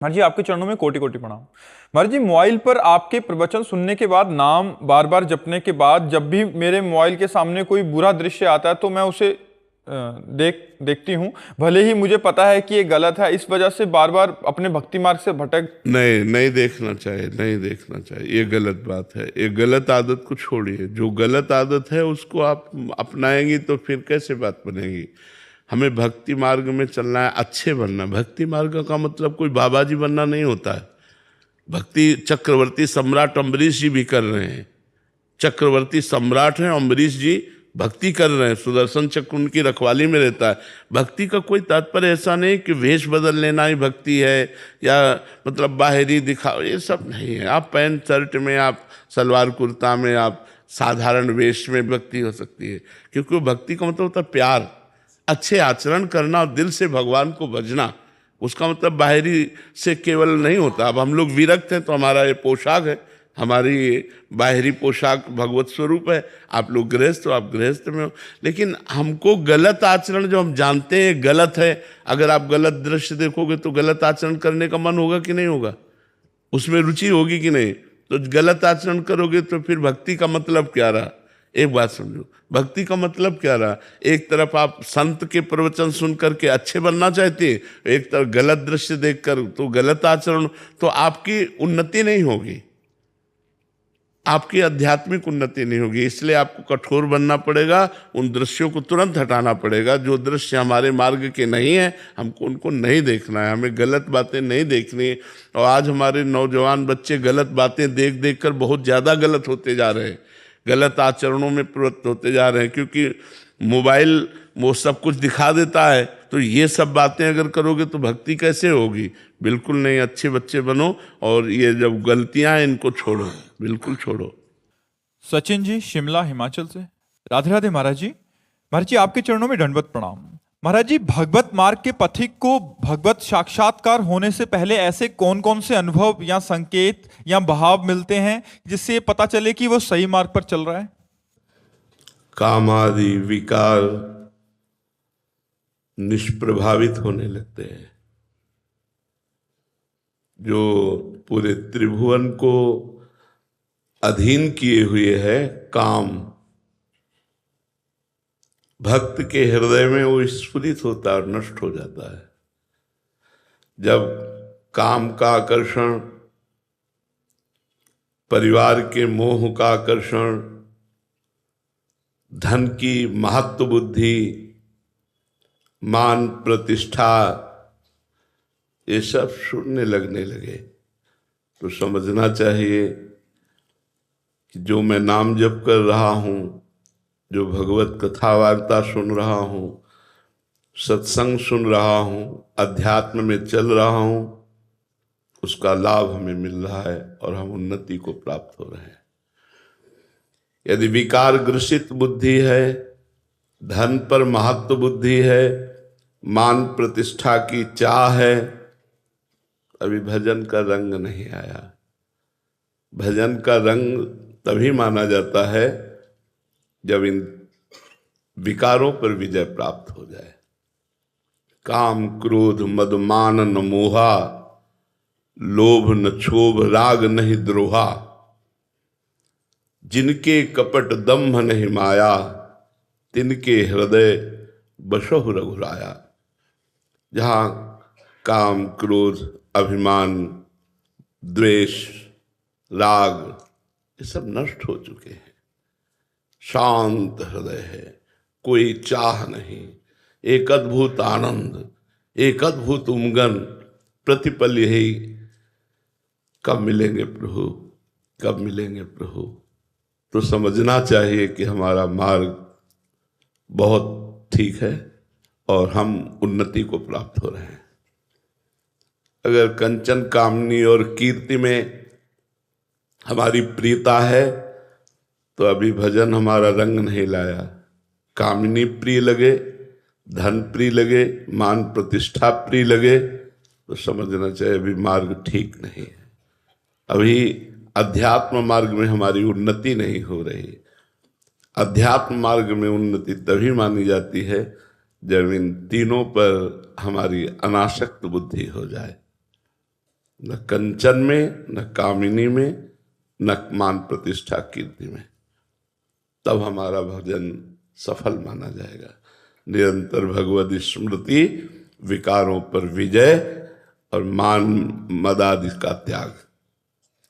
महाराज जी आपके चरणों में कोटि कोटि प्रणाम। महाराज जी मोबाइल पर आपके प्रवचन सुनने के बाद, नाम बार बार जपने के बाद, जब भी मेरे मोबाइल के सामने कोई बुरा दृश्य आता है तो मैं उसे देखती हूँ, भले ही मुझे पता है कि ये गलत है। इस वजह से बार बार अपने भक्ति मार्ग से भटक। नहीं, नहीं देखना चाहिए, नहीं देखना चाहिए, ये गलत बात है। ये गलत आदत को छोड़िए। जो गलत आदत है उसको आप अपनाएंगी तो फिर कैसे बात बनेगी। हमें भक्ति मार्ग में चलना है, अच्छे बनना। भक्ति मार्ग का मतलब कोई बाबा जी बनना नहीं होता है। भक्ति चक्रवर्ती सम्राट अम्बरीश जी भी कर रहे हैं। चक्रवर्ती सम्राट हैं अम्बरीश जी, भक्ति कर रहे हैं। सुदर्शन चक्र उनकी रखवाली में रहता है। भक्ति का कोई तात्पर्य ऐसा नहीं कि वेश बदल लेना ही भक्ति है, या मतलब बाहरी दिखाओ, ये सब नहीं है। आप पैंट शर्ट में, आप सलवार कुर्ता में, आप साधारण वेश में भक्ति हो सकती है, क्योंकि वो भक्ति का मतलब होता है प्यार, अच्छे आचरण करना और दिल से भगवान को भजना। उसका मतलब बाहरी से केवल नहीं होता। अब हम लोग विरक्त हैं तो हमारा ये पोशाक है, हमारी बाहरी पोशाक भगवत स्वरूप है। आप लोग गृहस्थ हो, आप गृहस्थ में हो। लेकिन हमको गलत आचरण जो हम जानते हैं गलत है, अगर आप गलत दृश्य देखोगे तो गलत आचरण करने का मन होगा कि नहीं होगा, उसमें रुचि होगी कि नहीं। तो गलत आचरण करोगे तो फिर भक्ति का मतलब क्या रहा। एक बात समझो, भक्ति का मतलब क्या रहा। एक तरफ आप संत के प्रवचन सुन करके अच्छे बनना चाहते हैं, एक तरफ गलत दृश्य देखकर तो गलत आचरण, तो आपकी उन्नति नहीं होगी, आपकी आध्यात्मिक उन्नति नहीं होगी। इसलिए आपको कठोर बनना पड़ेगा, उन दृश्यों को तुरंत हटाना पड़ेगा। जो दृश्य हमारे मार्ग के नहीं है हमको उनको नहीं देखना है, हमें गलत बातें नहीं देखनी है। और आज हमारे नौजवान बच्चे गलत बातें देख देख कर बहुत ज़्यादा गलत होते जा रहे हैं, गलत आचरणों में प्रवृत्त होते जा रहे हैं, क्योंकि मोबाइल वो सब कुछ दिखा देता है। तो ये सब बातें अगर करोगे तो भक्ति कैसे होगी। बिल्कुल नहीं, अच्छे बच्चे बनो और ये जब गलतियां हैं इनको छोड़ो, बिल्कुल छोड़ो। सचिन जी शिमला हिमाचल से। राधे राधे महाराज जी। महाराज जी आपके चरणों में दंडवत प्रणाम। महाराज जी भगवत मार्ग के पथिक को भगवत साक्षात्कार होने से पहले ऐसे कौन कौन से अनुभव या संकेत या भाव मिलते हैं जिससे पता चले कि वो सही मार्ग पर चल रहा है। काम आदि विकार निष्प्रभावित होने लगते हैं। जो पूरे त्रिभुवन को अधीन किए हुए है काम, भक्त के हृदय में वो स्फुरित होता है और नष्ट हो जाता है। जब काम का आकर्षण, परिवार के मोह का आकर्षण, धन की महत्व बुद्धि, मान प्रतिष्ठा, ये सब शून्य लगने लगे तो समझना चाहिए कि जो मैं नाम जप कर रहा हूँ, जो भगवत कथा वार्ता सुन रहा हूँ, सत्संग सुन रहा हूँ, अध्यात्म में चल रहा हूँ, उसका लाभ हमें मिल रहा है और हम उन्नति को प्राप्त हो रहे हैं। यदि विकार ग्रसित बुद्धि है, धन पर महत्व बुद्धि है, मान प्रतिष्ठा की चाह है, अभी भजन का रंग नहीं आया। भजन का रंग तभी माना जाता है जब इन विकारों पर विजय प्राप्त हो जाए। काम क्रोध मद मान न मोहा, लोभ न क्षोभ राग नहीं द्रोहा, जिनके कपट दम्भ नहीं माया, तिनके हृदय बसहु रघुराया। जहाँ काम क्रोध अभिमान द्वेष राग ये सब नष्ट हो चुके हैं, शांत हृदय है, कोई चाह नहीं, एक अद्भुत आनंद, एक अद्भुत उमगन, प्रतिपल यही कब मिलेंगे प्रभु, कब मिलेंगे प्रभु। तो समझना चाहिए कि हमारा मार्ग बहुत ठीक है और हम उन्नति को प्राप्त हो रहे हैं। अगर कंचन कामनी और कीर्ति में हमारी प्रियता है तो अभी भजन हमारा रंग नहीं लाया। कामनी प्रिय लगे, धन प्रिय लगे, मान प्रतिष्ठा प्रिय लगे तो समझना चाहिए अभी मार्ग ठीक नहीं है। अभी अध्यात्म मार्ग में हमारी उन्नति नहीं हो रही। अध्यात्म मार्ग में उन्नति तभी मानी जाती है जब इन तीनों पर हमारी अनासक्त बुद्धि हो जाए। न कंचन में, न कामिनी में, न मान प्रतिष्ठा कीर्ति में। तब हमारा भजन सफल माना जाएगा। निरंतर भगवत स्मृति, विकारों पर विजय और मान मदादि का त्याग।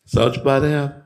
समझ पा रहे हैं आप?